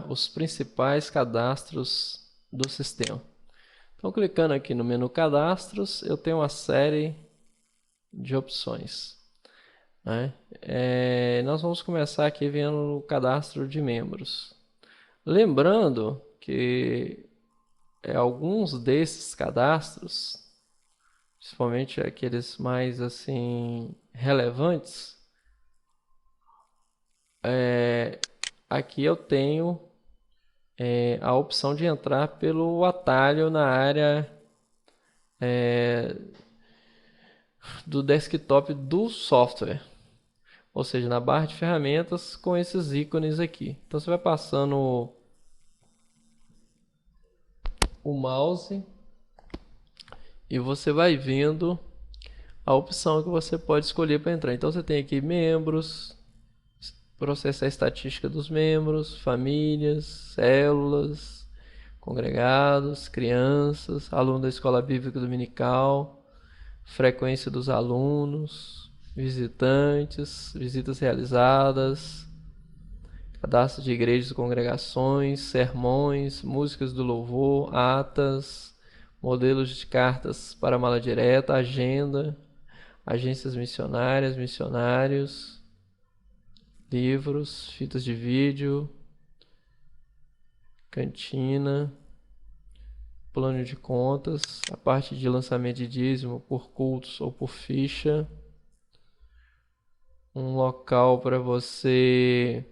os principais cadastros do sistema. Então, clicando aqui no menu Cadastros, eu tenho uma série de opções, né? Nós vamos começar aqui vendo o cadastro de membros. Lembrando que alguns desses cadastros, principalmente aqueles mais assim relevantes, aqui eu tenho a opção de entrar pelo atalho na área do desktop do software, ou seja, na barra de ferramentas com esses ícones aqui. Então você vai passando o mouse e você vai vendo a opção que você pode escolher para entrar. Então você tem aqui membros, processar a estatística dos membros, famílias, células, congregados, crianças, aluno da escola bíblica dominical, frequência dos alunos, visitantes, visitas realizadas, cadastro de igrejas e congregações, sermões, músicas do louvor, atas, modelos de cartas para mala direta, agenda, agências missionárias, missionários, livros, fitas de vídeo, cantina, plano de contas, a parte de lançamento de dízimo por cultos ou por ficha, um local para você,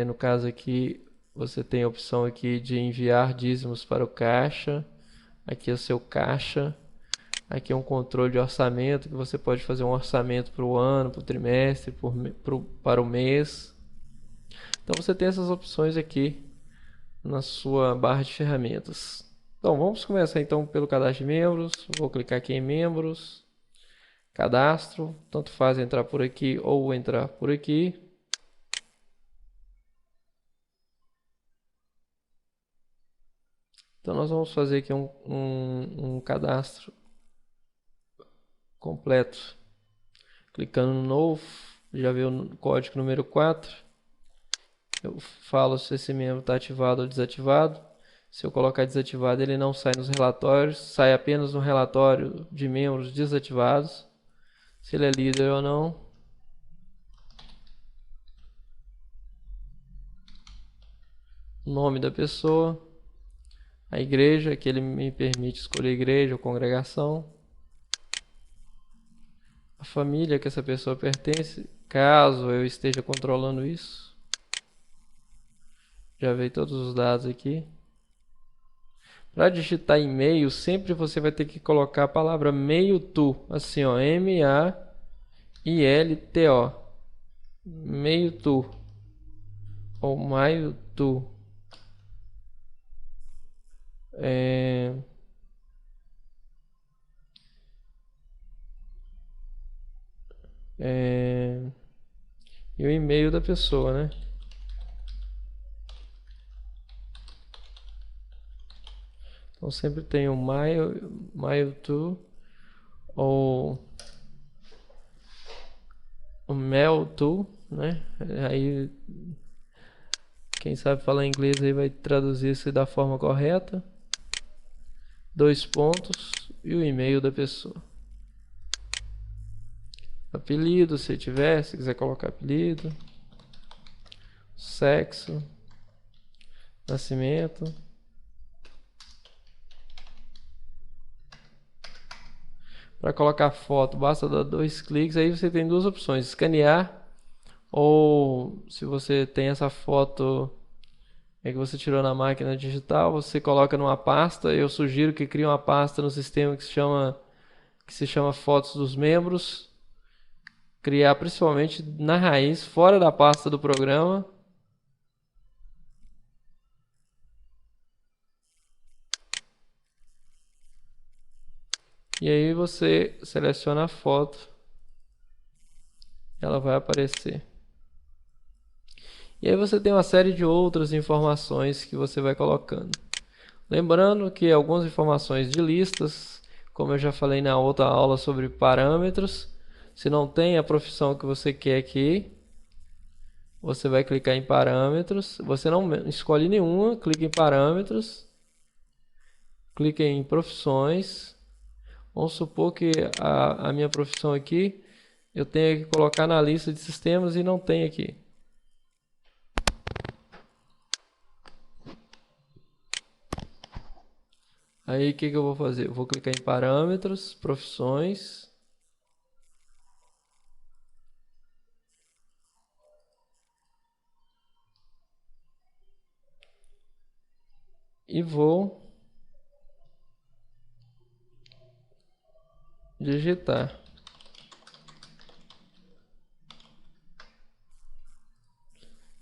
no caso aqui, você tem a opção aqui de enviar dízimos para o caixa, aqui é o seu caixa, aqui é um controle de orçamento, que você pode fazer um orçamento para o ano, para o trimestre, para o mês. Então você tem essas opções aqui na sua barra de ferramentas. Então vamos começar então pelo cadastro de membros. Vou clicar aqui em membros, cadastro, tanto faz entrar por aqui ou entrar por aqui. Então nós vamos fazer aqui um cadastro completo. Clicando no novo, já vê o código número 4. Eu falo se esse membro está ativado ou desativado. Se eu colocar desativado, ele não sai nos relatórios, sai apenas no relatório de membros desativados. Se ele é líder ou não. O nome da pessoa. A igreja, que ele me permite escolher igreja ou congregação. A família que essa pessoa pertence, caso eu esteja controlando isso. Já veio todos os dados aqui. Para digitar e-mail, sempre você vai ter que colocar a palavra mail to, assim ó, M-A-I-L-T-O, mail to, ou mail to. E o e-mail da pessoa, né? Então sempre tem o mail to ou o mail to, né? Aí quem sabe falar inglês aí vai traduzir isso da forma correta. 2 pontos e o e-mail da pessoa. Apelido, se tiver, se quiser colocar apelido. Sexo. Nascimento. Para colocar foto, basta dar 2 cliques. Aí você tem duas opções: escanear, ou se você tem essa foto que você tirou na máquina digital, você coloca numa pasta. Eu sugiro que crie uma pasta no sistema que se chama fotos dos membros. Criar principalmente na raiz, fora da pasta do programa. E aí você seleciona a foto, ela vai aparecer. E aí você tem uma série de outras informações que você vai colocando. Lembrando que algumas informações de listas, como eu já falei na outra aula sobre parâmetros, se não tem a profissão que você quer aqui, Você vai clicar em parâmetros. Você não escolhe nenhuma, clica em parâmetros. Clica em profissões. Vamos supor que a minha profissão aqui eu tenho que colocar na lista de sistemas e não tem aqui. Aí o que eu vou fazer? Eu vou clicar em parâmetros, profissões. E vou digitar.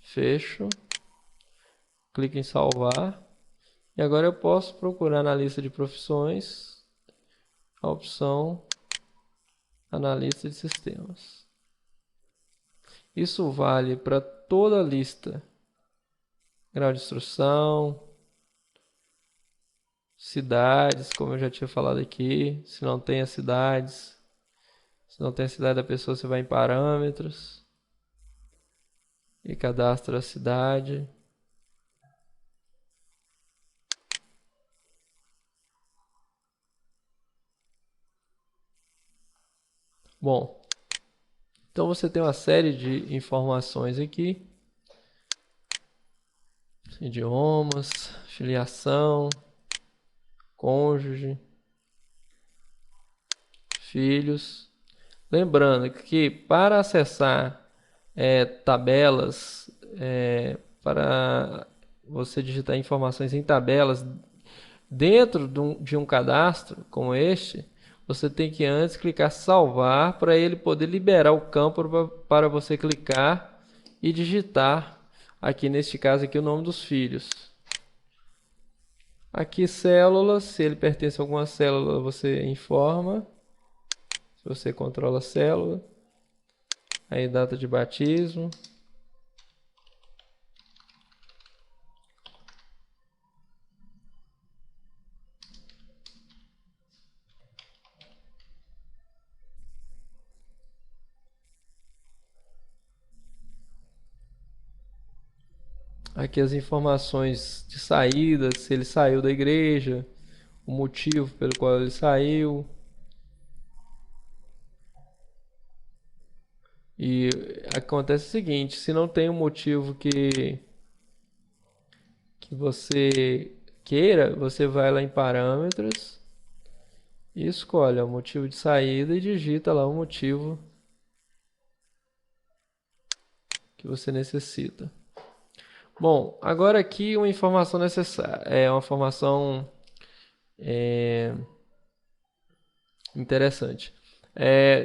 Fecho. Clico em salvar. E agora eu posso procurar na lista de profissões a opção analista de sistemas. Isso vale para toda a lista. Grau de instrução, cidades, como eu já tinha falado aqui. Se não tem as cidades, se não tem a cidade da pessoa, você vai em parâmetros e cadastra a cidade. Bom, então você tem uma série de informações aqui. Idiomas, filiação, cônjuge, filhos. Lembrando que para acessar tabelas, para você digitar informações em tabelas dentro de um cadastro como este, você tem que antes clicar salvar para ele poder liberar o campo para você clicar e digitar aqui neste caso aqui o nome dos filhos. Aqui células, se ele pertence a alguma célula você informa, se você controla a célula. Aí data de batismo. Aqui as informações de saída, se ele saiu da igreja, o motivo pelo qual ele saiu. E acontece o seguinte, se não tem um motivo que você queira, você vai lá em parâmetros e escolhe o motivo de saída e digita lá o motivo que você necessita. Bom, agora aqui uma informação necessária, uma informação interessante.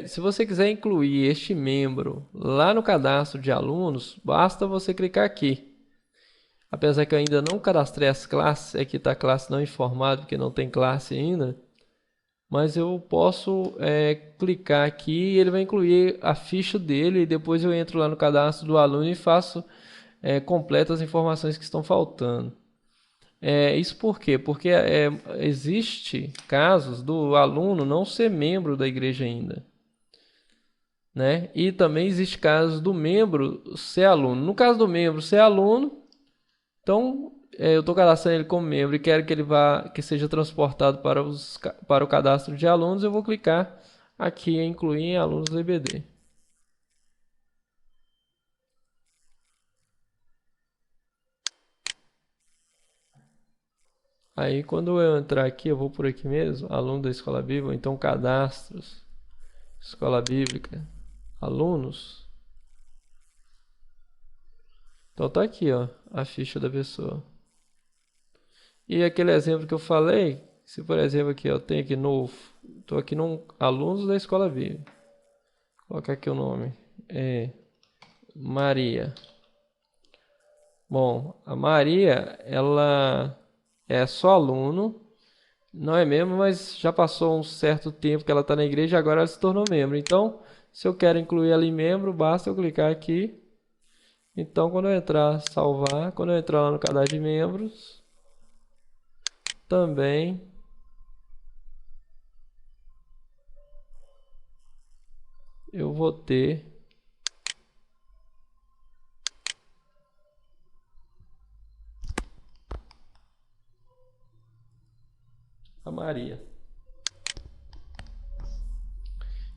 Se você quiser incluir este membro lá no cadastro de alunos, basta você clicar aqui. Apesar que eu ainda não cadastrei as classes, aqui está a classe não informada, porque não tem classe ainda. Mas eu posso clicar aqui e ele vai incluir a ficha dele e depois eu entro lá no cadastro do aluno e faço completo as informações que estão faltando. Isso por quê? Porque existe casos do aluno não ser membro da igreja ainda, né? E também existe casos do membro ser aluno. No caso do membro ser aluno, então eu estou cadastrando ele como membro e quero que seja transportado para o cadastro de alunos, eu vou clicar aqui em incluir em alunos do EBD. Aí quando eu entrar aqui, eu vou por aqui mesmo, aluno da escola bíblica, então cadastros, escola bíblica, alunos. Então tá aqui, ó, a ficha da pessoa. E aquele exemplo que eu falei, se por exemplo aqui, ó, tem aqui novo, estou aqui no alunos da escola bíblica. Vou colocar aqui o nome, Maria. Bom, a Maria, ela é só aluno, não é membro, mas já passou um certo tempo que ela está na igreja e agora ela se tornou membro. Então, se eu quero incluir ela em membro, basta eu clicar aqui. Então, quando eu entrar, salvar, quando eu entrar lá no cadastro de membros, também eu vou ter Maria.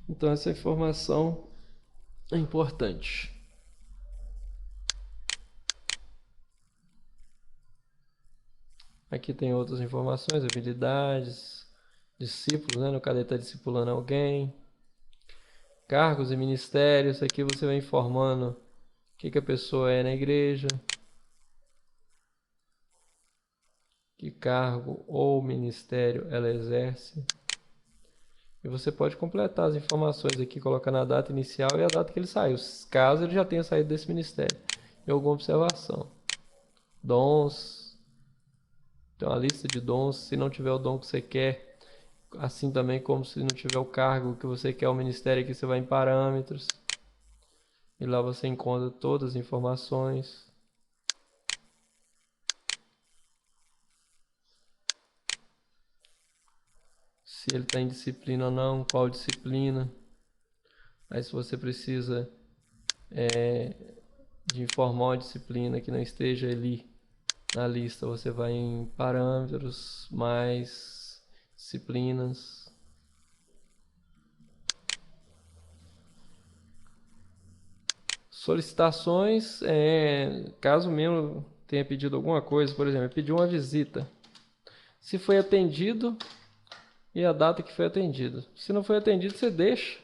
Então essa informação é importante. Aqui tem outras informações, habilidades, discípulos, né? No caso ele está discipulando alguém. Cargos e ministérios, aqui você vai informando o que a pessoa é na igreja. Que cargo ou ministério ela exerce. E você pode completar as informações aqui, colocando a data inicial e a data que ele saiu, caso ele já tenha saído desse ministério. E alguma observação. Dons. Tem uma lista de dons. Se não tiver o dom que você quer, assim também como se não tiver o cargo que você quer, o ministério, aqui você vai em parâmetros. E lá você encontra todas as informações. Se ele está em disciplina ou não, qual disciplina. Aí se você precisa de informar uma disciplina que não esteja ali na lista, você vai em parâmetros, mais disciplinas. Solicitações, caso o membro tenha pedido alguma coisa, por exemplo, pediu uma visita. Se foi atendido e a data que foi atendido. Se não foi atendido, você deixa.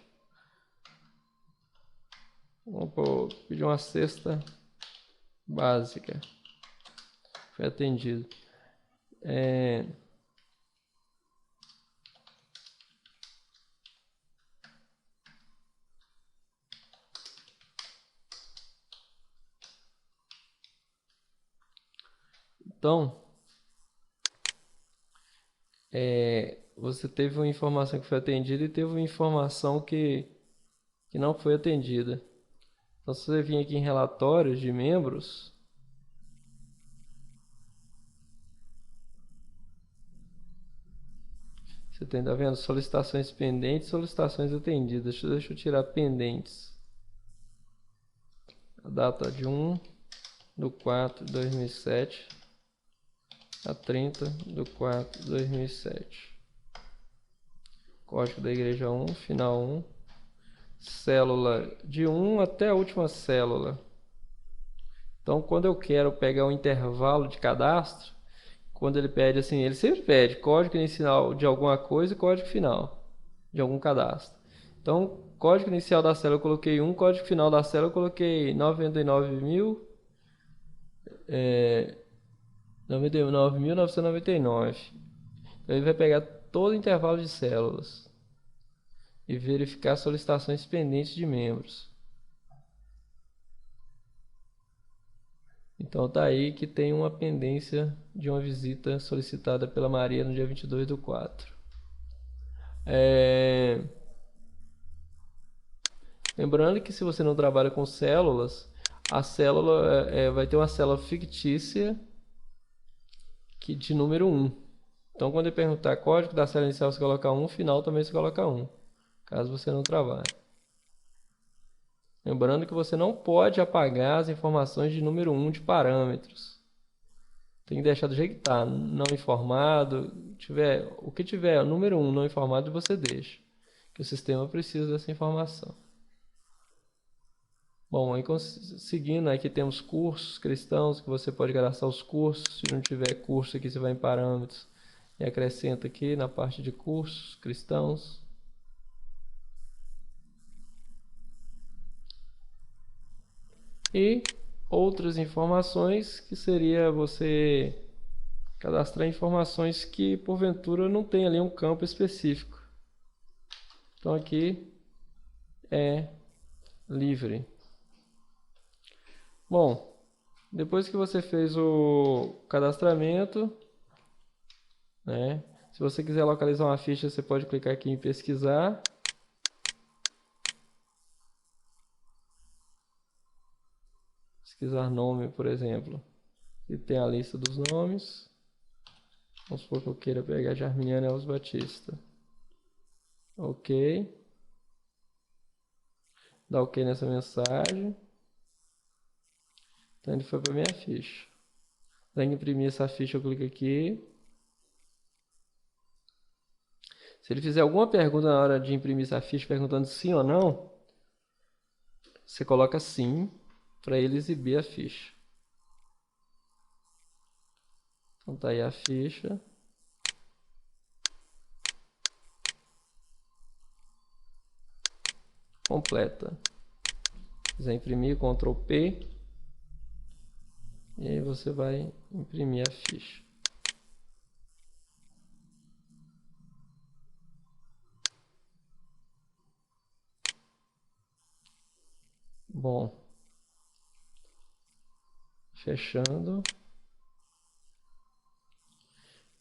Vamos pedir uma cesta básica. Foi atendido. Então, você teve uma informação que foi atendida e teve uma informação que não foi atendida. Então, se você vir aqui em relatórios de membros, você tem, tá vendo? Solicitações pendentes, solicitações atendidas. Deixa eu tirar pendentes. A data de 1/4/2007 a 30/4/2007. Código da igreja 1, final 1. Célula de 1 até a última célula. Então, quando eu quero pegar o intervalo de cadastro, quando ele pede assim, ele sempre pede código inicial de alguma coisa e código final de algum cadastro. Então, código inicial da célula eu coloquei 1, código final da célula eu coloquei 99.999. Então, ele vai pegar todo o intervalo de células e verificar solicitações pendentes de membros. Então tá aí que tem uma pendência de uma visita solicitada pela Maria no dia 22/4. Lembrando que se você não trabalha com células, a célula vai ter uma célula fictícia de número 1. Então quando ele perguntar código da célula inicial, você coloca 1, final também você coloca 1, caso você não trabalhe. Lembrando que você não pode apagar as informações de número 1 de parâmetros. Tem que deixar do jeito que está, não informado. O que tiver número 1 não informado, você deixa. Que o sistema precisa dessa informação. Bom, aí seguindo, aqui temos cursos cristãos, que você pode cadastrar os cursos. Se não tiver curso aqui, você vai em parâmetros e acrescenta aqui na parte de cursos cristãos. E outras informações que seria você cadastrar informações que porventura não tem ali um campo específico. Então aqui é livre. Bom, depois que você fez o cadastramento, né? Se você quiser localizar uma ficha, você pode clicar aqui em pesquisar. Pesquisar nome, por exemplo. E tem a lista dos nomes. Vamos supor que eu queira pegar de Arminiano Elvis Batista. Ok. Dá ok nessa mensagem. Então ele foi para minha ficha. Para imprimir essa ficha, eu clico aqui. Se ele fizer alguma pergunta na hora de imprimir essa ficha, perguntando sim ou não, você coloca sim para ele exibir a ficha. Então tá aí a ficha. Completa. Se quiser imprimir, Ctrl P. E aí você vai imprimir a ficha. Bom, fechando.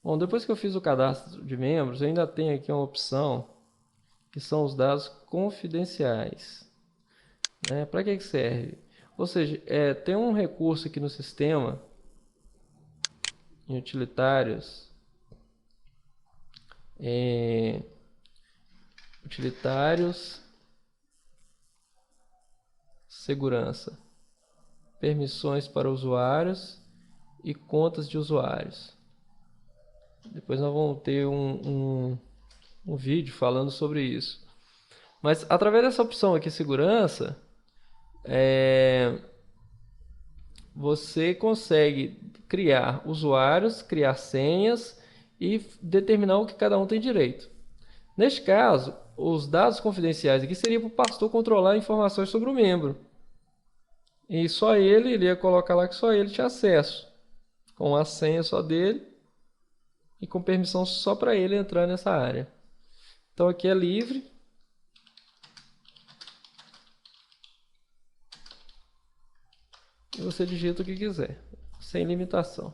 Bom, depois que eu fiz o cadastro de membros, eu ainda tenho aqui uma opção que são os dados confidenciais. Né? Para que serve? Ou seja, tem um recurso aqui no sistema, em utilitários, utilitários, segurança, permissões para usuários e contas de usuários. Depois nós vamos ter um vídeo falando sobre isso. Mas através dessa opção aqui, segurança, você consegue criar usuários, criar senhas e determinar o que cada um tem direito. Neste caso, os dados confidenciais aqui seria para o pastor controlar informações sobre o membro. E só ele ia colocar lá que só ele tinha acesso, com a senha só dele e com permissão só para ele entrar nessa área. Então aqui é livre. E você digita o que quiser, sem limitação.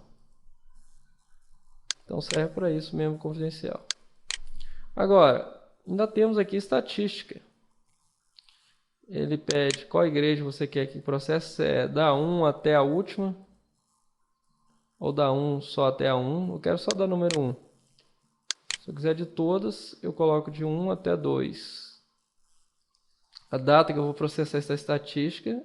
Então serve para isso mesmo, confidencial. Agora, ainda temos aqui estatística. Ele pede qual igreja você quer que processe, da 1 até a última, ou da 1 só até a 1. Eu quero só da número 1. Se eu quiser de todas, eu coloco de 1 até 2. A data que eu vou processar esta estatística,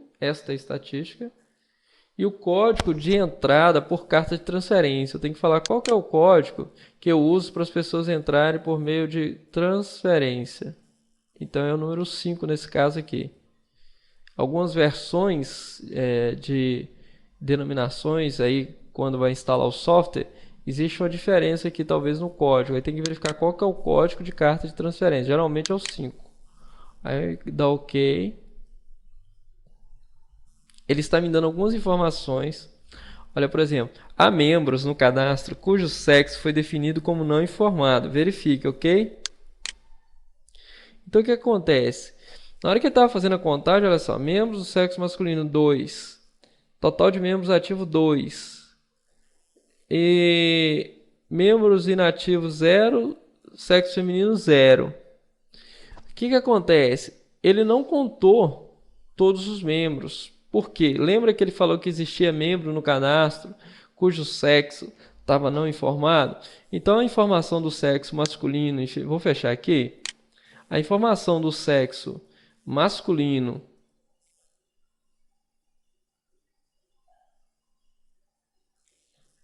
e o código de entrada por carta de transferência. Eu tenho que falar qual que é o código que eu uso para as pessoas entrarem por meio de transferência. Então é o número 5 nesse caso aqui. Algumas versões de denominações, aí quando vai instalar o software, existe uma diferença aqui talvez no código. Aí tem que verificar qual que é o código de carta de transferência. Geralmente é o 5. Aí dá OK. Ele está me dando algumas informações. Olha, por exemplo, há membros no cadastro cujo sexo foi definido como não informado. Verifique, ok? Então o que acontece? Na hora que ele estava fazendo a contagem, olha só, membros do sexo masculino 2, total de membros ativo 2, e membros inativos 0, sexo feminino 0. O que acontece? Ele não contou todos os membros. Por quê? Lembra que ele falou que existia membro no cadastro cujo sexo estava não informado? Então a informação do sexo masculino, vou fechar aqui, a informação do sexo masculino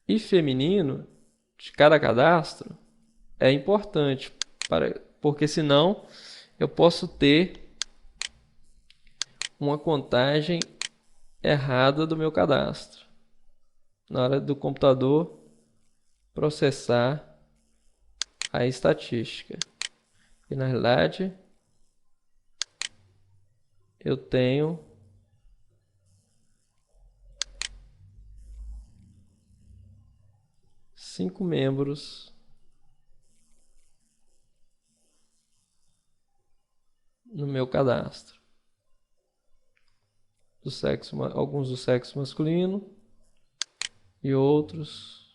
e feminino de cada cadastro é importante, porque senão eu posso ter uma contagem errada do meu cadastro na hora do computador processar a estatística. E na realidade eu tenho cinco membros no meu cadastro. Alguns do sexo masculino e outros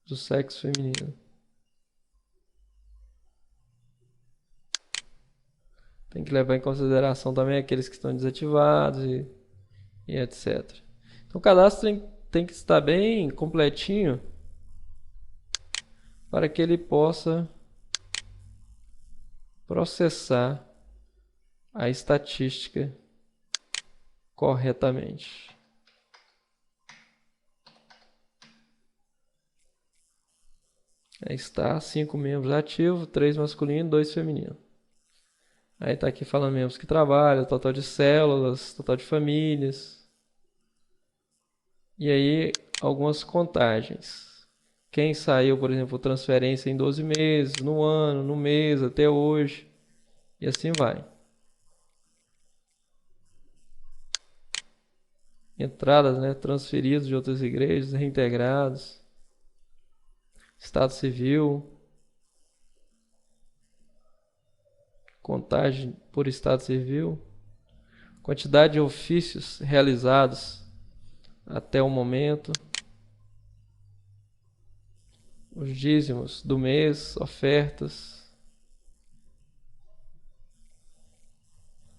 do sexo feminino. Tem que levar em consideração também aqueles que estão desativados e etc. Então o cadastro tem que estar bem completinho para que ele possa processar a estatística corretamente. Aí está, 5 membros ativos, 3 masculinos, 2 femininos. Aí tá aqui falando membros que trabalham, total de células, total de famílias. E aí algumas contagens. Quem saiu, por exemplo, transferência em 12 meses, no ano, no mês, até hoje. E assim vai. Entradas, né, transferidos de outras igrejas, reintegrados. Estado civil. Contagem por estado civil. Quantidade de ofícios realizados até o momento. Os dízimos do mês, ofertas.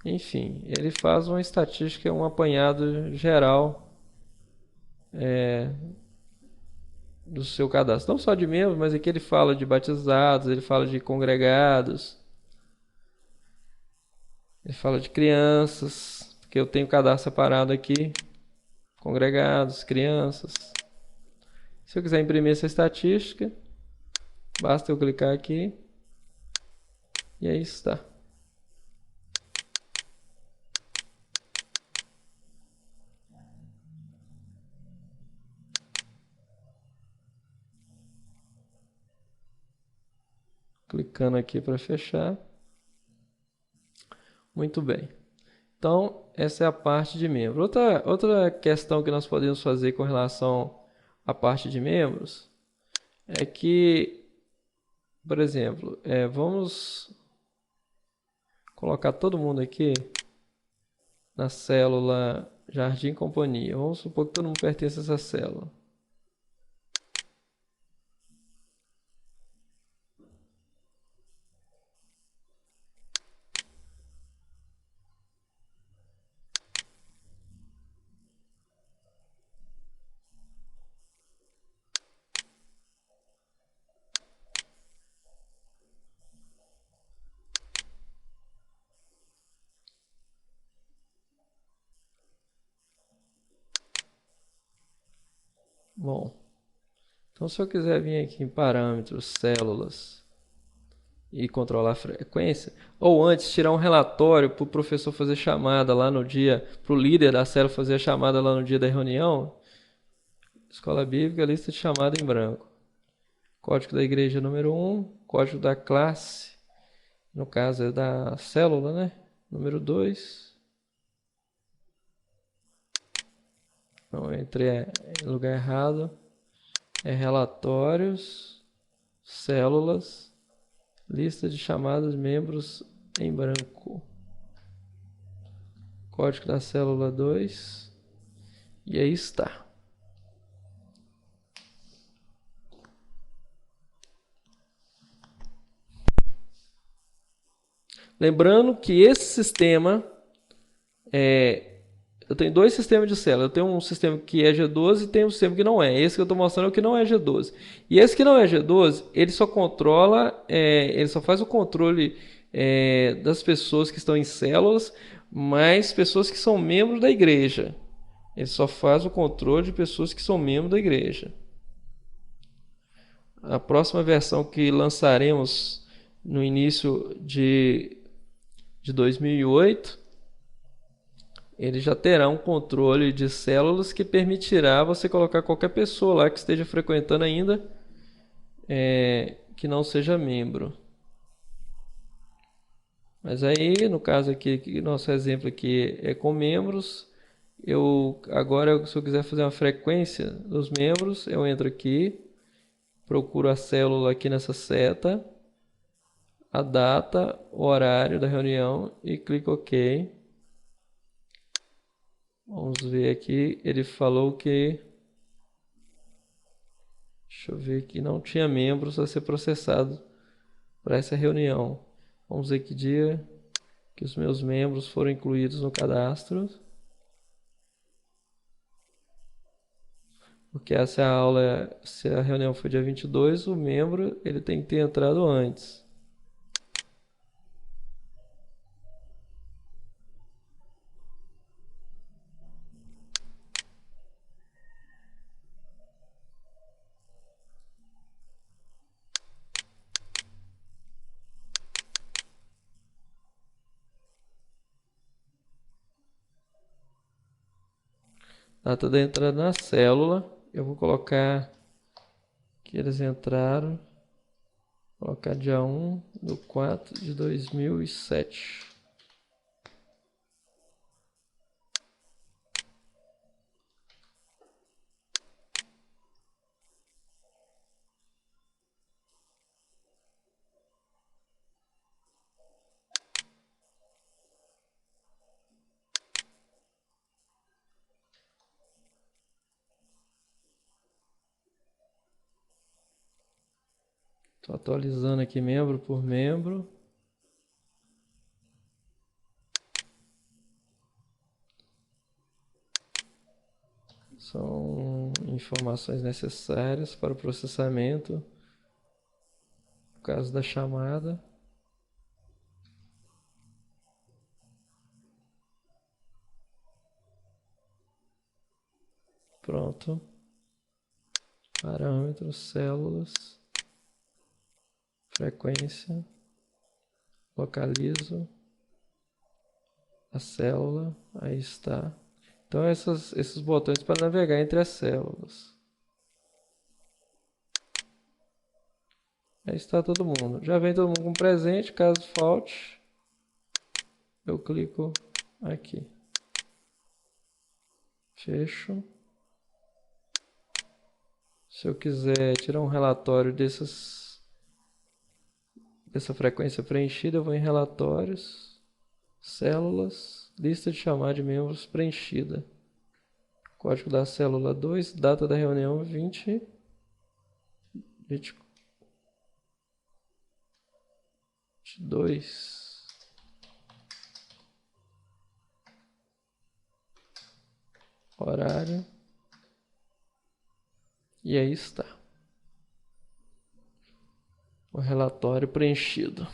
Enfim, ele faz uma estatística, um apanhado geral do seu cadastro. Não só de membros, mas aqui ele fala de batizados, ele fala de congregados, ele fala de crianças, porque eu tenho cadastro separado aqui, congregados, crianças. Se eu quiser imprimir essa estatística, basta eu clicar aqui e aí está. Clicando aqui para fechar. Muito bem. Então, essa é a parte de membro. Outra questão que nós podemos fazer com relação à parte de membros é que, por exemplo, vamos colocar todo mundo aqui na célula Jardim Companhia. Vamos supor que todo mundo pertence a essa célula. Bom, então se eu quiser vir aqui em parâmetros, células e controlar a frequência, ou antes tirar um relatório para o professor fazer chamada lá no dia, para o líder da célula fazer a chamada lá no dia da reunião, escola bíblica, lista de chamada em branco. Código da igreja número 1, código da classe, no caso é da célula, né? Número 2. Não, eu entrei em lugar errado. É relatórios, células, lista de chamadas membros em branco. Código da célula 2. E aí está. Lembrando que esse sistema eu tenho dois sistemas de célula. Eu tenho um sistema que é G12 e tenho um sistema que não é. Esse que eu estou mostrando é o que não é G12. E esse que não é G12, ele só controla, ele só faz o controle das pessoas que estão em células, mas pessoas que são membros da igreja. Ele só faz o controle de pessoas que são membros da igreja. A próxima versão que lançaremos no início de 2008, ele já terá um controle de células que permitirá você colocar qualquer pessoa lá que esteja frequentando ainda, que não seja membro. Mas aí, no caso aqui, nosso exemplo aqui é com membros. Agora, se eu quiser fazer uma frequência dos membros, eu entro aqui, procuro a célula aqui nessa seta, a data, o horário da reunião e clico OK. Vamos ver aqui, ele falou que, deixa eu ver aqui, não tinha membros a ser processado para essa reunião. Vamos ver que dia que os meus membros foram incluídos no cadastro. Porque essa aula, se a reunião foi dia 22, o membro ele tem que ter entrado antes. Data da entrada na célula. Eu vou colocar que eles entraram. Vou colocar dia 1/4/2007. Estou atualizando aqui membro por membro. São informações necessárias para o processamento, no caso da chamada. Pronto. Parâmetros, células, frequência, localizo a célula, aí está. Então esses botões para navegar entre as células. Aí está todo mundo. Já vem todo mundo com presente, caso falte, eu clico aqui. Fecho. Se eu quiser tirar um relatório dessa frequência preenchida, eu vou em relatórios, células, lista de chamada de membros preenchida. Código da célula 2, data da reunião 22. Horário. E aí está. O relatório preenchido.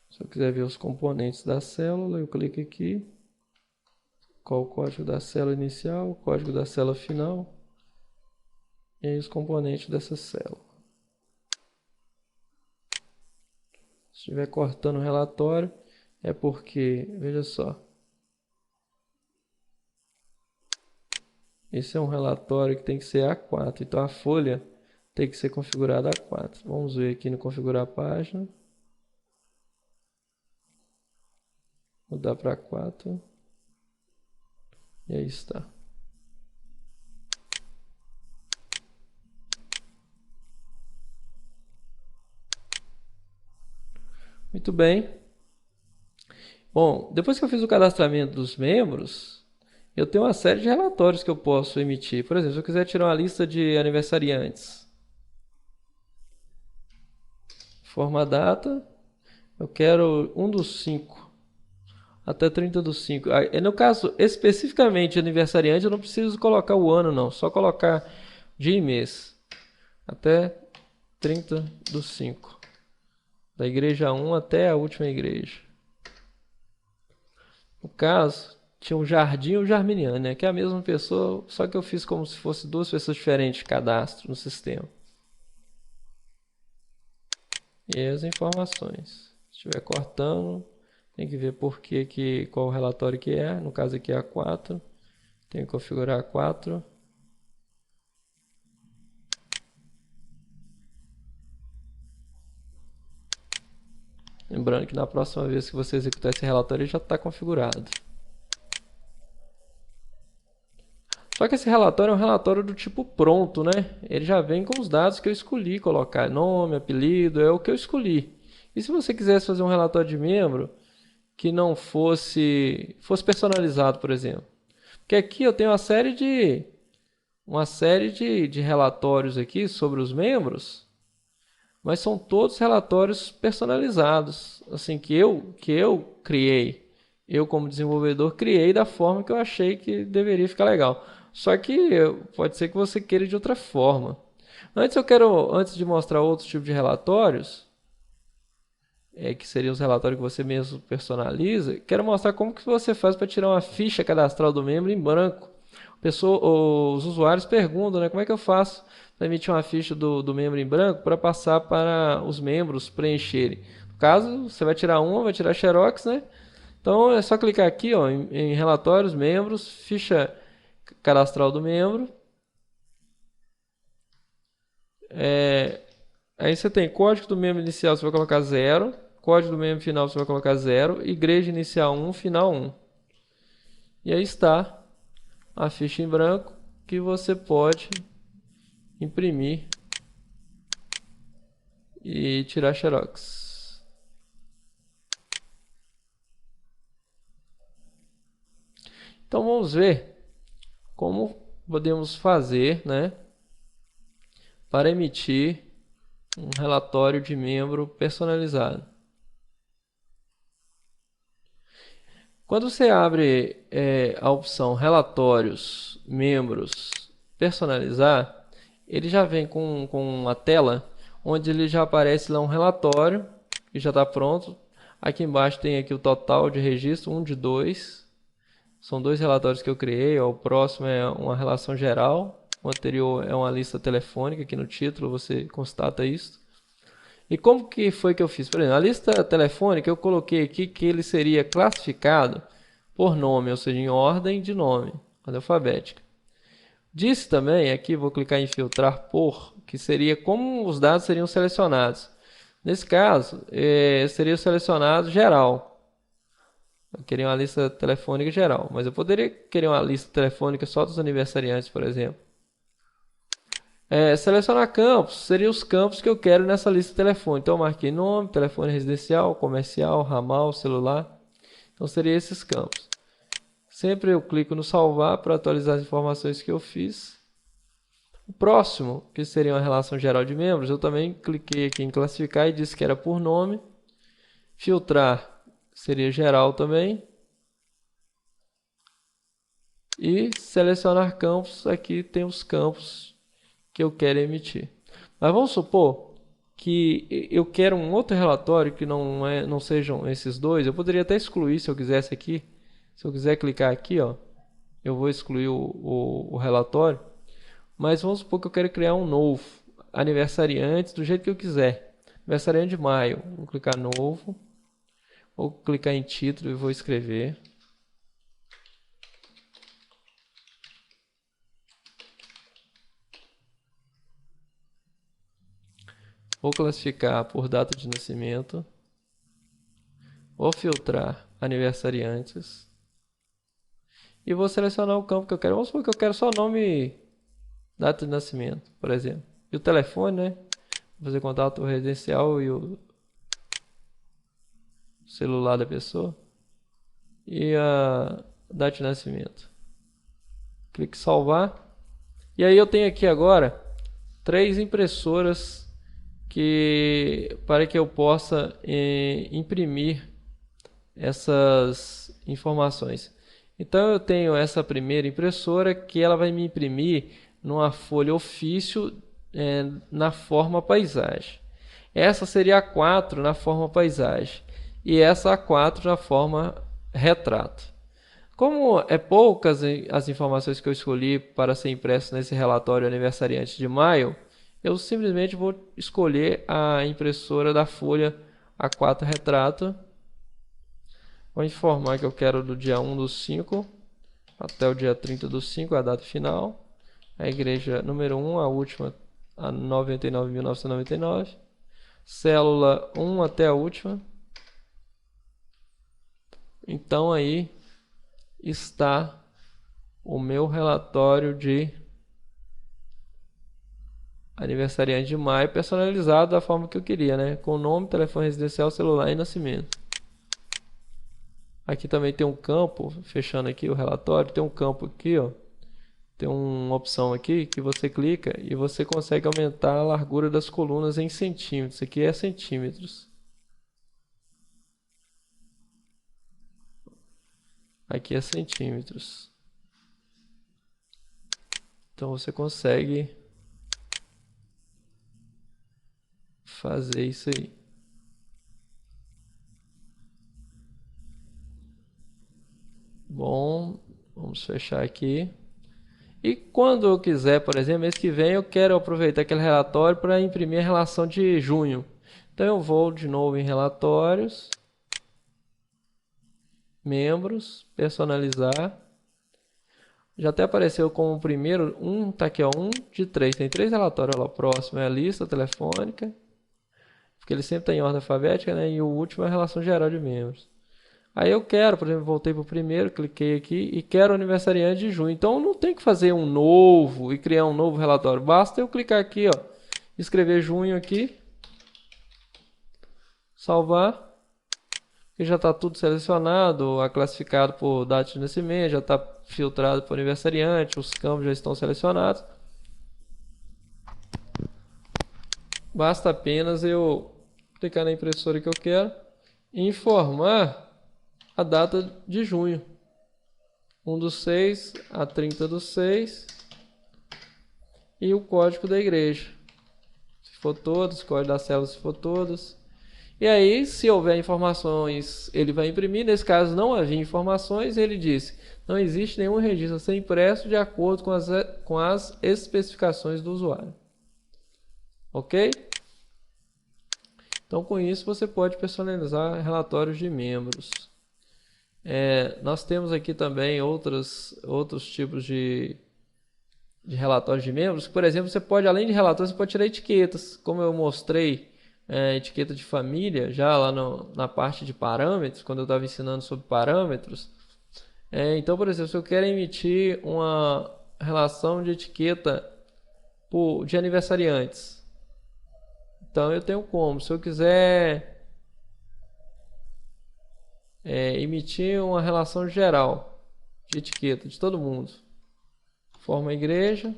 Se eu quiser ver os componentes da célula, eu clico aqui. Qual o código da célula inicial, o código da célula final. E aí os componentes dessa célula. Se estiver cortando o relatório, é porque, veja só. Esse é um relatório que tem que ser A4, então a folha tem que ser configurada A4. Vamos ver aqui no configurar a página. Mudar para A4. E aí está. Muito bem. Bom, depois que eu fiz o cadastramento dos membros, eu tenho uma série de relatórios que eu posso emitir. Por exemplo, se eu quiser tirar uma lista de aniversariantes. Forma data. Eu quero um dos 5. Até 30/5. No caso, especificamente aniversariante, eu não preciso colocar o ano, não. Só colocar dia e mês. Até 30/5. Da igreja 1 até a última igreja. No caso, tinha um Jardim e um Jarminiano, né? Que é a mesma pessoa, só que eu fiz como se fosse duas pessoas diferentes de cadastro no sistema. E aí as informações. Se estiver cortando, tem que ver por qual o relatório que é. No caso aqui é A4. Tem que configurar A4. Lembrando que na próxima vez que você executar esse relatório, ele já está configurado. Só que esse relatório é um relatório do tipo pronto, né? Ele já vem com os dados que eu escolhi colocar. Nome, apelido, é o que eu escolhi. E se você quisesse fazer um relatório de membro que não fosse personalizado, por exemplo? Porque aqui eu tenho uma série de relatórios aqui sobre os membros, mas são todos relatórios personalizados, assim que eu criei. Eu como desenvolvedor criei da forma que eu achei que deveria ficar legal. Só que pode ser que você queira de outra forma. Antes de mostrar outros tipos de relatórios, que seriam os relatórios que você mesmo personaliza, quero mostrar como que você faz para tirar uma ficha cadastral do membro em branco. Os usuários perguntam, né, como é que eu faço para emitir uma ficha do membro em branco para passar para os membros preencherem. No caso você vai tirar uma, vai tirar Xerox, né? Então é só clicar aqui, ó, em relatórios, membros, ficha cadastral do membro. Aí você tem código do membro inicial, você vai colocar 0. Código do membro final, você vai colocar 0. Igreja inicial 1, final 1. E aí está a ficha em branco que você pode imprimir e tirar Xerox. Então vamos ver como podemos fazer, né, para emitir um relatório de membro personalizado. Quando você abre a opção Relatórios, Membros, Personalizar, ele já vem com uma tela onde ele já aparece lá um relatório que já está pronto. Aqui embaixo tem aqui o total de registro, 1 de 2. São 2 relatórios que eu criei. Ó, o próximo é uma relação geral, o anterior é uma lista telefônica. Aqui no título você constata isso. E como que foi que eu fiz? Por exemplo, a lista telefônica eu coloquei aqui que ele seria classificado por nome, ou seja, em ordem de nome, ordem alfabética. Disse também, aqui vou clicar em filtrar por, que seria como os dados seriam selecionados. Nesse caso, seria selecionado geral. Eu queria uma lista telefônica geral, mas eu poderia querer uma lista telefônica só dos aniversariantes, por exemplo. Selecionar campos, seriam os campos que eu quero nessa lista de telefone. Então eu marquei nome, telefone residencial, comercial, ramal, celular. Então seriam esses campos. Sempre eu clico no salvar para atualizar as informações que eu fiz. O próximo, que seria uma relação geral de membros, eu também cliquei aqui em classificar e disse que era por nome. Filtrar seria geral também. E selecionar campos, aqui tem os campos que eu quero emitir. Mas vamos supor que eu quero um outro relatório que não sejam esses dois. Eu poderia até excluir se eu quisesse aqui. Se eu quiser clicar aqui, ó, eu vou excluir o relatório. Mas vamos supor que eu quero criar um novo. Aniversariantes do jeito que eu quiser. Aniversariante de maio. Vou clicar novo. Vou clicar em título e vou escrever. Vou classificar por data de nascimento. Vou filtrar aniversariantes. E vou selecionar o campo que eu quero. Vamos supor que eu quero só nome, data de nascimento, por exemplo. E o telefone, né? Vou fazer contato residencial e o celular da pessoa. E a data de nascimento. Clique em salvar. E aí eu tenho aqui agora 3 impressoras para que eu possa imprimir essas informações. Então eu tenho essa primeira impressora que ela vai me imprimir numa folha ofício na forma paisagem. Essa seria a 4 na forma paisagem e essa a 4 na forma retrato. Como é poucas as informações que eu escolhi para ser impresso nesse relatório aniversariante de maio, eu simplesmente vou escolher a impressora da folha A4 retrato. Vou informar que eu quero do dia 1/5 até o dia 30/5, a data final. A igreja número 1, a última, a 99.999. Célula 1 até a última. Então aí está o meu relatório de aniversariante de maio personalizado da forma que eu queria, né? Com nome, telefone residencial, celular e nascimento. Aqui também tem um campo, fechando aqui o relatório, tem um campo aqui, ó. Tem uma opção aqui que você clica e você consegue aumentar a largura das colunas em centímetros. Aqui é centímetros. Aqui é centímetros. Então você consegue fazer isso aí. Bom, vamos fechar aqui. E quando eu quiser, por exemplo, mês que vem eu quero aproveitar aquele relatório para imprimir a relação de junho. Então eu vou de novo em relatórios, membros, personalizar. Já até apareceu como o primeiro, tá aqui ó, 1 de 3, tem 3 relatórios lá. O próximo é a lista telefônica, porque ele sempre está em ordem alfabética, né? E o último é a relação geral de membros. Aí eu quero, por exemplo, voltei para o primeiro, cliquei aqui e quero o aniversariante de junho. Então não tem que fazer um novo e criar um novo relatório. Basta eu clicar aqui, ó, escrever junho aqui, salvar, e já está tudo selecionado, classificado por data de nascimento, já está filtrado por aniversariante, os campos já estão selecionados. Basta apenas eu clicar na impressora que eu quero e informar a data de junho. 1/6 a 30/6 e o código da igreja. Se for todos, código da célula se for todas. E aí, se houver informações, ele vai imprimir. Nesse caso, não havia informações, ele disse: não existe nenhum registro a ser impresso de acordo com as especificações do usuário. Ok? Então, com isso, você pode personalizar relatórios de membros. Nós temos aqui também outros tipos de relatórios de membros. Por exemplo, você pode, além de relatórios, você pode tirar etiquetas. Como eu mostrei, etiqueta de família, já lá na parte de parâmetros, quando eu estava ensinando sobre parâmetros. Então, por exemplo, se eu quero emitir uma relação de etiqueta de aniversariantes, então eu tenho como. Se eu quiser emitir uma relação geral de etiqueta de todo mundo, forma a igreja,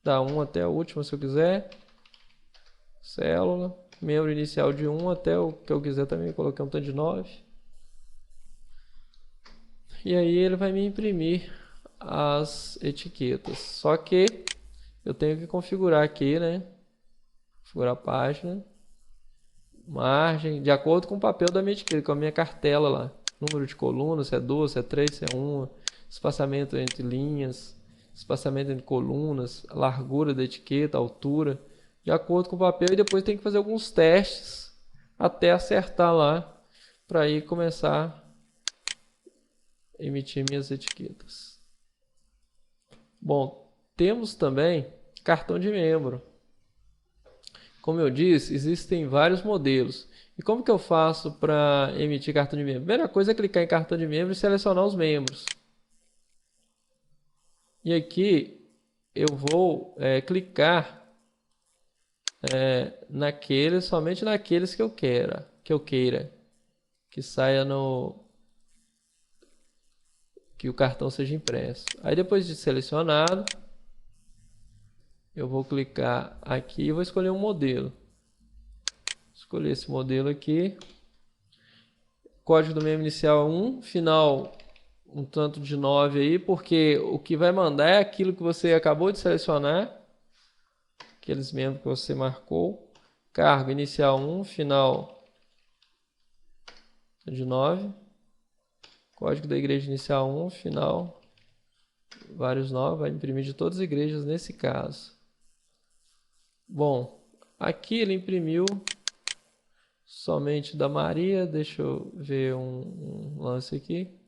da 1 até a última se eu quiser, célula, membro inicial de 1 até o que eu quiser também, coloquei um tanto de 9. E aí ele vai me imprimir as etiquetas. Só que eu tenho que configurar aqui, né? Configurar a página, margem, de acordo com o papel da minha etiqueta, com a minha cartela lá. Número de colunas, se é 2, se é 3, se é 1, espaçamento entre linhas, espaçamento entre colunas, largura da etiqueta, altura, de acordo com o papel. E depois tem que fazer alguns testes até acertar lá para aí começar a emitir minhas etiquetas. Bom, temos também cartão de membro. Como eu disse, existem vários modelos. E como que eu faço para emitir cartão de membro? A primeira coisa é clicar em cartão de membro e selecionar os membros. E aqui eu vou clicar somente naqueles que eu queira, que saia que o cartão seja impresso. Aí depois de selecionado, eu vou clicar aqui e vou escolher um modelo. Escolher esse modelo aqui. Código do membro inicial é 1, final um tanto de 9 aí, porque o que vai mandar é aquilo que você acabou de selecionar, aqueles membros que você marcou. Cargo inicial 1, final de 9. Código da igreja inicial 1, final vários 9, vai imprimir de todas as igrejas nesse caso. Bom, aqui ele imprimiu somente da Maria. Deixa eu ver um lance aqui.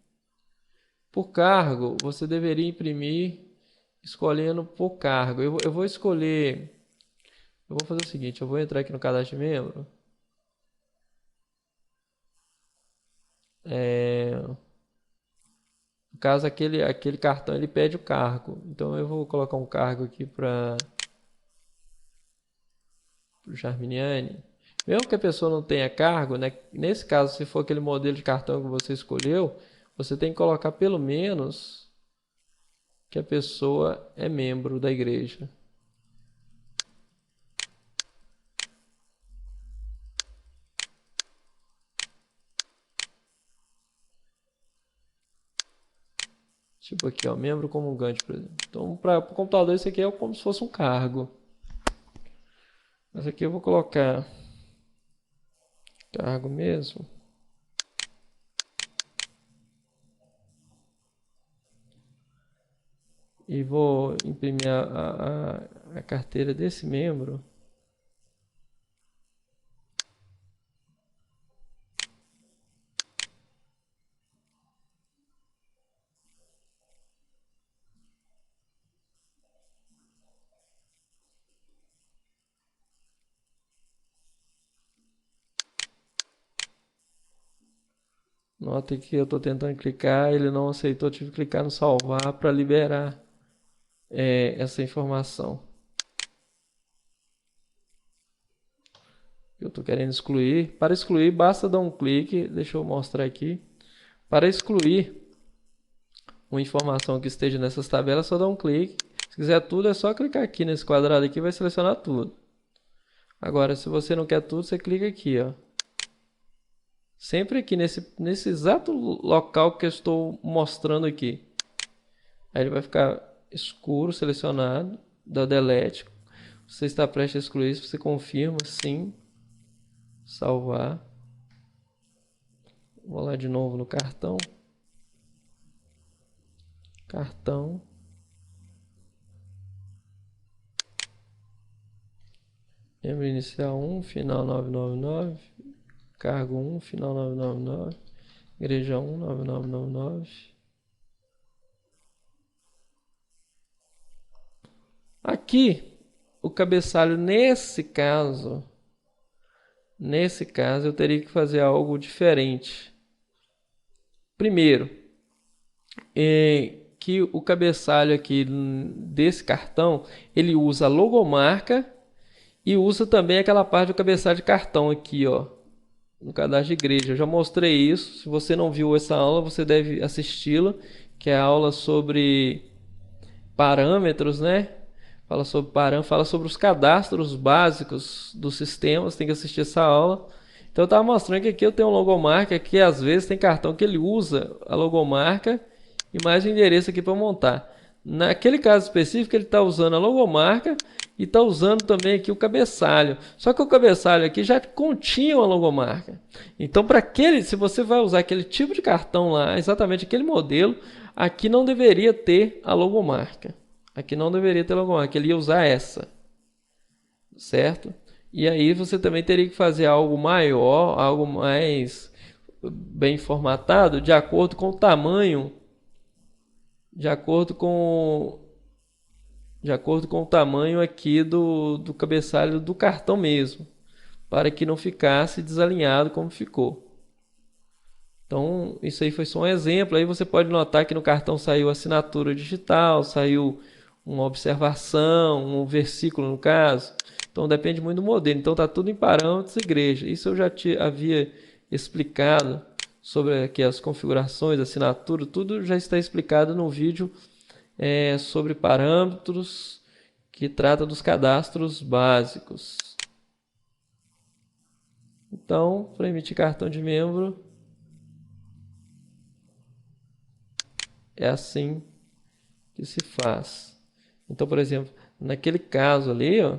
Por cargo, você deveria imprimir escolhendo por cargo. Eu vou escolher... Eu vou fazer o seguinte, eu vou entrar aqui no cadastro de membro. No caso, aquele cartão, ele pede o cargo. Então, eu vou colocar um cargo aqui para o Jarminiani. Mesmo que a pessoa não tenha cargo, né? Nesse caso, se for aquele modelo de cartão que você escolheu, você tem que colocar pelo menos que a pessoa é membro da igreja. Tipo aqui, ó, membro comungante, por exemplo. Então, para o computador, isso aqui é como se fosse um cargo. Mas aqui eu vou colocar cargo mesmo. E vou imprimir a carteira desse membro. Nota que eu estou tentando clicar, ele não aceitou, tive que clicar no salvar para liberar essa informação. Eu estou querendo excluir. Para excluir, basta dar um clique. Deixa eu mostrar aqui. Para excluir uma informação que esteja nessas tabelas, só dá um clique. Se quiser tudo, é só clicar aqui nesse quadrado aqui, vai selecionar tudo. Agora, se você não quer tudo, você clica aqui, ó. Sempre aqui nesse exato local que eu estou mostrando aqui. Aí ele vai ficar escuro, selecionado, dá delete. Você está prestes a excluir, você confirma, sim. Salvar. Vou lá de novo no cartão. Cartão. Membro inicial 1, final 999. Cargo 1, final 999. Igreja 1, 9999. Aqui, o cabeçalho, nesse caso, eu teria que fazer algo diferente. Primeiro, que o cabeçalho aqui desse cartão, ele usa a logomarca e usa também aquela parte do cabeçalho de cartão aqui, ó, no cadastro de igreja. Eu já mostrei isso. Se você não viu essa aula, você deve assisti-la, que é a aula sobre parâmetros, né? Fala sobre parâmetros, fala sobre os cadastros básicos dos sistemas. Tem que assistir essa aula. Então eu estava mostrando que aqui eu tenho um logomarca, que às vezes tem cartão que ele usa a logomarca e mais o endereço aqui para montar. Naquele caso específico, ele está usando a logomarca e está usando também aqui o cabeçalho. Só que o cabeçalho aqui já continha uma logomarca. Então, se você vai usar aquele tipo de cartão lá, exatamente aquele modelo, aqui não deveria ter a logomarca. Aqui não deveria ter a logomarca, ele ia usar essa. Certo? E aí você também teria que fazer algo maior, algo mais bem formatado, de acordo com o tamanho, de acordo com o tamanho aqui do cabeçalho do cartão mesmo, para que não ficasse desalinhado como ficou. Então, isso aí foi só um exemplo. Aí você pode notar que no cartão saiu assinatura digital, saiu uma observação, um versículo no caso. Então, depende muito do modelo. Então, está tudo em parâmetros igreja. Isso eu já havia explicado sobre aqui as configurações, assinatura, tudo já está explicado no vídeo sobre parâmetros que trata dos cadastros básicos. Então, para emitir cartão de membro, é assim que se faz. Então, por exemplo, naquele caso ali, ó,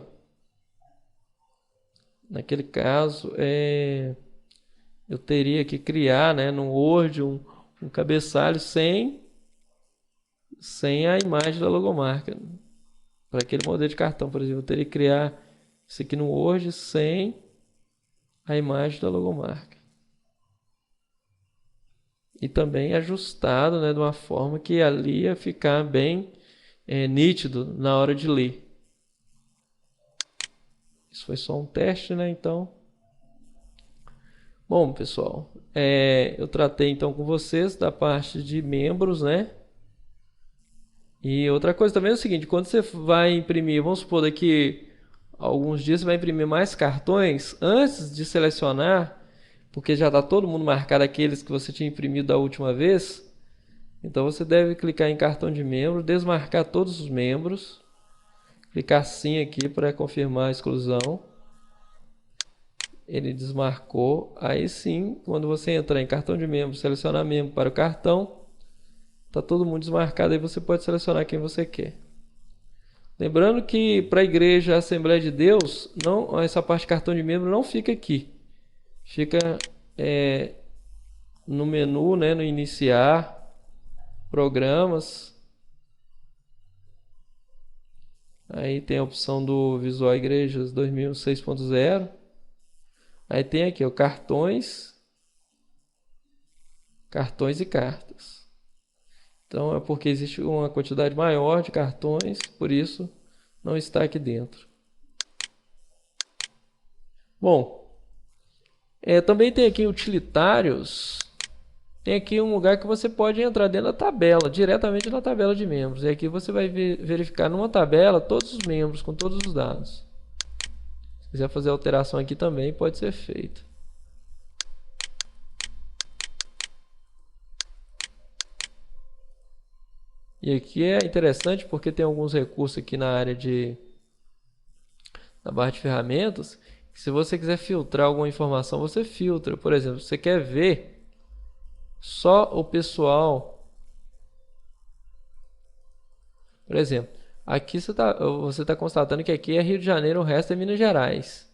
naquele caso, eu teria que criar, né, no Word um cabeçalho sem a imagem da logomarca. Para aquele modelo de cartão, por exemplo, eu teria que criar isso aqui no Word sem a imagem da logomarca. E também ajustado, né, de uma forma que ali ia ficar bem nítido na hora de ler. Isso foi só um teste, né? Então, bom, pessoal, eu tratei então com vocês da parte de membros, né? E outra coisa também é o seguinte, quando você vai imprimir, vamos supor daqui alguns dias você vai imprimir mais cartões, antes de selecionar, porque já está todo mundo marcado aqueles que você tinha imprimido da última vez, então você deve clicar em cartão de membro, desmarcar todos os membros, clicar sim aqui para confirmar a exclusão. Ele desmarcou. Aí sim, quando você entrar em cartão de membro, selecionar membro para o cartão, está todo mundo desmarcado, aí você pode selecionar quem você quer. Lembrando que para a igreja Assembleia de Deus, essa parte de cartão de membro não fica aqui. Fica no menu, né, no iniciar, programas. Aí tem a opção do Visual Igrejas 2006.0. Aí tem aqui o cartões e cartas. Então é porque existe uma quantidade maior de cartões, por isso não está aqui dentro. Bom, também tem aqui utilitários. tem aqui um lugar que você pode entrar dentro da tabela, diretamente na tabela de membros. E aqui você vai verificar numa tabela todos os membros com todos os dados. Se quiser fazer alteração aqui também, pode ser feito. E aqui é interessante porque tem alguns recursos aqui na área na barra de ferramentas. Se você quiser filtrar alguma informação, você filtra. Por exemplo, você quer ver só o pessoal. Por exemplo, aqui você tá constatando que aqui é Rio de Janeiro, o resto é Minas Gerais.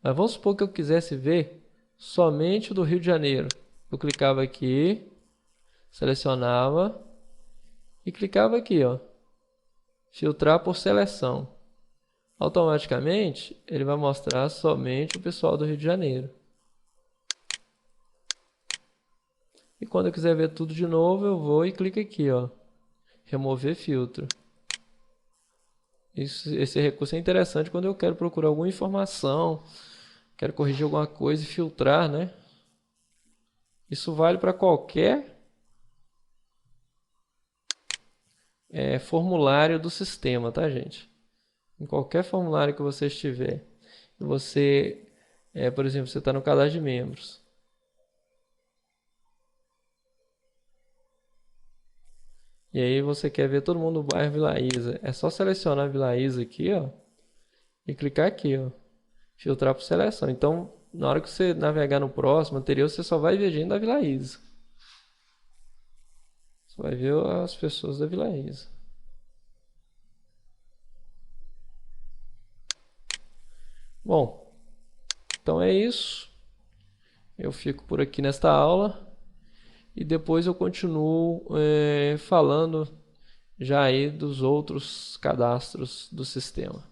Mas vamos supor que eu quisesse ver somente o do Rio de Janeiro. Eu clicava aqui, selecionava e clicava aqui, ó, filtrar por seleção. Automaticamente ele vai mostrar somente o pessoal do Rio de Janeiro. E quando eu quiser ver tudo de novo, eu vou e clico aqui, ó, remover filtro. Esse recurso é interessante quando eu quero procurar alguma informação, quero corrigir alguma coisa e filtrar, né? Isso vale para qualquer formulário do sistema, tá, gente? Em qualquer formulário que você estiver, você, por exemplo, você está no cadastro de membros. E aí você quer ver todo mundo no bairro Vila Isa. É só selecionar Vila Isa aqui, ó, e clicar aqui, ó, filtrar por seleção. Então, na hora que você navegar no próximo, anterior, você só vai ver gente da Vila Isa. Você vai ver as pessoas da Vila Isa. Bom, então é isso. Eu fico por aqui nesta aula e depois eu continuo falando já aí dos outros cadastros do sistema.